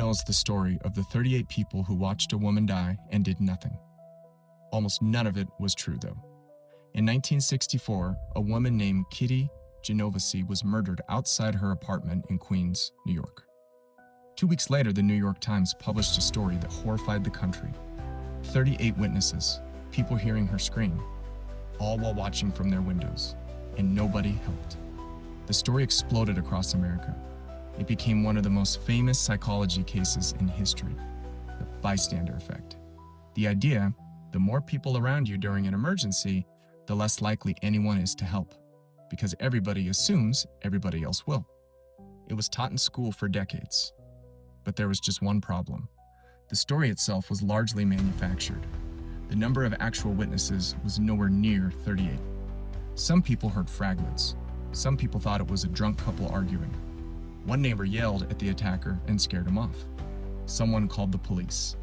knows the story of the 38 people who watched a woman die and did nothing. Almost none of it was true, though. In 1964, a woman named Kitty Genovese was murdered outside her apartment in Queens, New York. 2 weeks later, the New York Times published a story that horrified the country. 38 witnesses, people hearing her scream, all while watching from their windows, and nobody helped. The story exploded across America. It became one of the most famous psychology cases in history, the bystander effect. The idea, the more people around you during an emergency, the less likely anyone is to help, because everybody assumes everybody else will. It was taught in school for decades. But there was just one problem. The story itself was largely manufactured. The number of actual witnesses was nowhere near 38. Some people heard fragments. Some people thought it was a drunk couple arguing. One neighbor yelled at the attacker and scared him off. Someone called the police.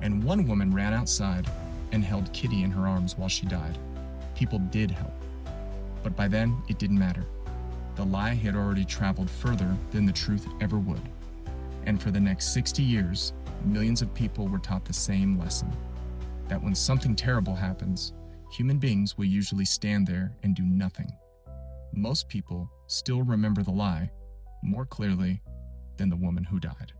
And one woman ran outside and held Kitty in her arms while she died. People did help. But by then, it didn't matter. The lie had already traveled further than the truth ever would. And for the next 60 years, millions of people were taught the same lesson. That when something terrible happens, human beings will usually stand there and do nothing. Most people still remember the lie more clearly than the woman who died.